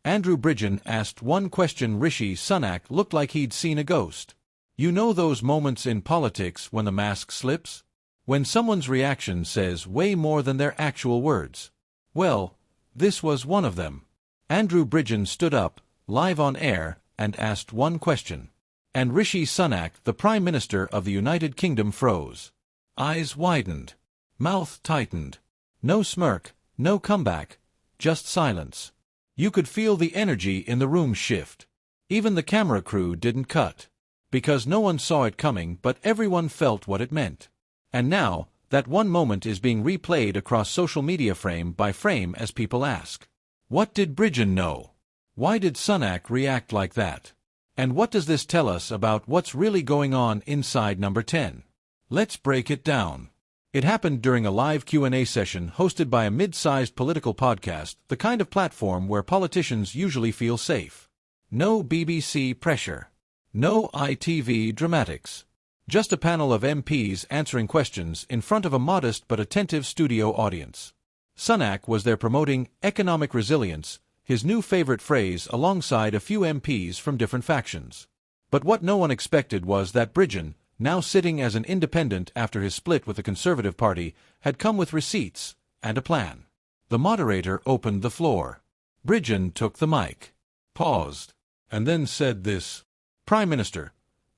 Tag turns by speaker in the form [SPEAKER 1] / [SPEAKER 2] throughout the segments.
[SPEAKER 1] Andrew Bridgen asked one question. Rishi Sunak looked like he'd seen a ghost. You know those moments in politics when the mask slips? When someone's reaction says way more than their actual words. Well, this was one of them. Andrew Bridgen stood up, live on air, and asked one question. And Rishi Sunak, the Prime Minister of the United Kingdom, froze. Eyes widened. Mouth tightened. No smirk, no comeback, just silence. You could feel the energy in the room shift. Even the camera crew didn't cut. Because no one saw it coming, but everyone felt what it meant. And now, that one moment is being replayed across social media frame by frame as people ask, what did Bridgen know? Why did Sunak react like that? And what does this tell us about what's really going on inside Number 10? Let's break it down. It happened during a live Q&A session hosted by a mid-sized political podcast, the kind of platform where politicians usually feel safe. No BBC pressure. No ITV dramatics. Just a panel of MPs answering questions in front of a modest but attentive studio audience. Sunak was there promoting economic resilience, his new favorite phrase, alongside a few MPs from different factions. But what no one expected was that Bridgen, now sitting as an independent after his split with the Conservative Party, had come with receipts and a plan. The moderator opened the floor. Bridgen took the mic, paused, and then said this. Prime Minister,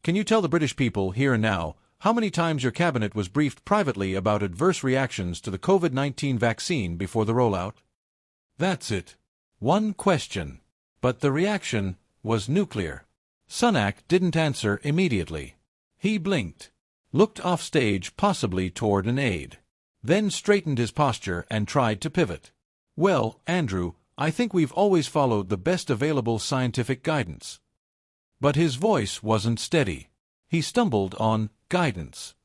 [SPEAKER 1] can you tell the British people here and now how many times your cabinet was briefed privately about adverse reactions to the COVID-19 vaccine before the rollout? That's it. One question. But the reaction was nuclear. Sunak didn't answer immediately. He blinked, looked off stage, possibly toward an aide, then straightened his posture and tried to pivot. Well, Andrew, I think we've always followed the best available scientific guidance. But his voice wasn't steady. He stumbled on guidance.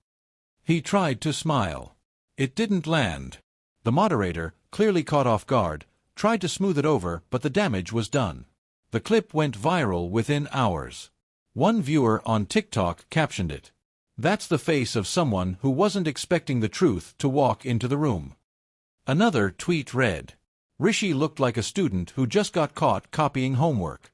[SPEAKER 1] He tried to smile. It didn't land. The moderator, clearly caught off guard, tried to smooth it over, but the damage was done. The clip went viral within hours. One viewer on TikTok captioned it. That's the face of someone who wasn't expecting the truth to walk into the room. Another tweet read, Rishi looked like a student who just got caught copying homework.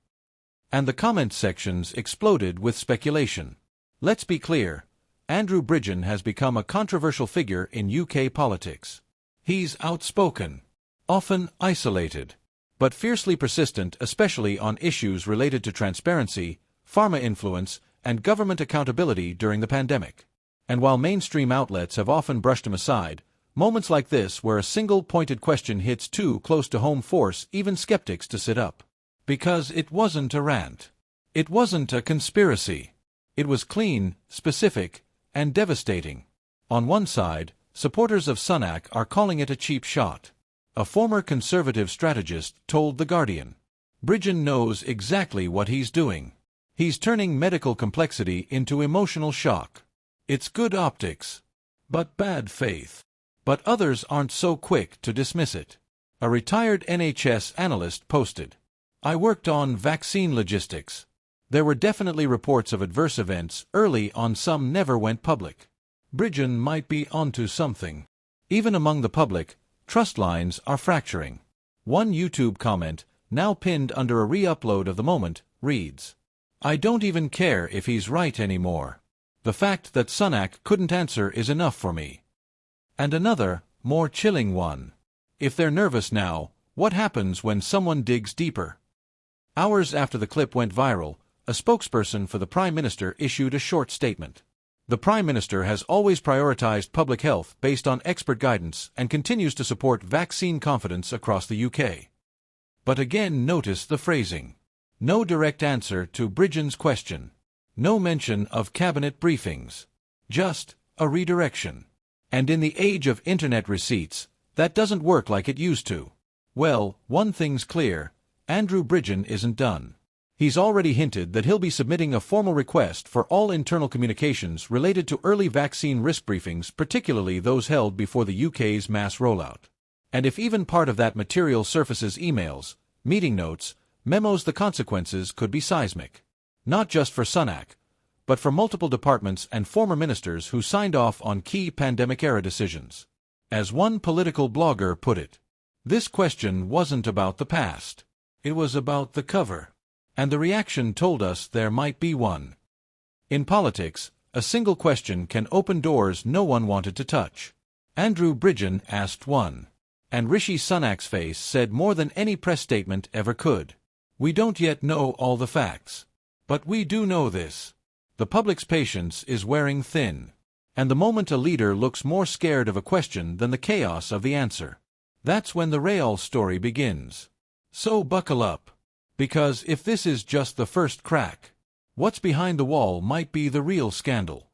[SPEAKER 1] And the comment sections exploded with speculation. Let's be clear, Andrew Bridgen has become a controversial figure in UK politics. He's outspoken, often isolated, but fiercely persistent, especially on issues related to transparency, pharma influence, and government accountability during the pandemic. And while mainstream outlets have often brushed him aside, moments like this where a single pointed question hits too close to home force even skeptics to sit up. Because it wasn't a rant. It wasn't a conspiracy. It was clean, specific, and devastating. On one side, supporters of Sunak are calling it a cheap shot. A former Conservative strategist told The Guardian. Bridgen knows exactly what he's doing. He's turning medical complexity into emotional shock. It's good optics, but bad faith. But others aren't so quick to dismiss it. A retired NHS analyst posted, I worked on vaccine logistics. There were definitely reports of adverse events early on, some never went public. Bridgen might be onto something. Even among the public, trust lines are fracturing. One YouTube comment, now pinned under a re-upload of the moment, reads, I don't even care if he's right anymore. The fact that Sunak couldn't answer is enough for me. And another, more chilling one. If they're nervous now, what happens when someone digs deeper? Hours after the clip went viral, a spokesperson for the Prime Minister issued a short statement. The Prime Minister has always prioritized public health based on expert guidance and continues to support vaccine confidence across the UK. But again, notice the phrasing. No direct answer to Bridgen's question. No mention of cabinet briefings. Just a redirection. And in the age of internet receipts, that doesn't work like it used to. Well, one thing's clear, Andrew Bridgen isn't done. He's already hinted that he'll be submitting a formal request for all internal communications related to early vaccine risk briefings, particularly those held before the UK's mass rollout. And if even part of that material surfaces emails, meeting notes, memos, the consequences could be seismic. Not just for Sunak, but for multiple departments and former ministers who signed off on key pandemic-era decisions. As one political blogger put it, this question wasn't about the past. It was about the cover. And the reaction told us there might be one. In politics, a single question can open doors no one wanted to touch. Andrew Bridgen asked one. And Rishi Sunak's face said more than any press statement ever could. We don't yet know all the facts. But we do know this. The public's patience is wearing thin. And the moment a leader looks more scared of a question than the chaos of the answer, that's when the real story begins. So buckle up. Because if this is just the first crack, what's behind the wall might be the real scandal.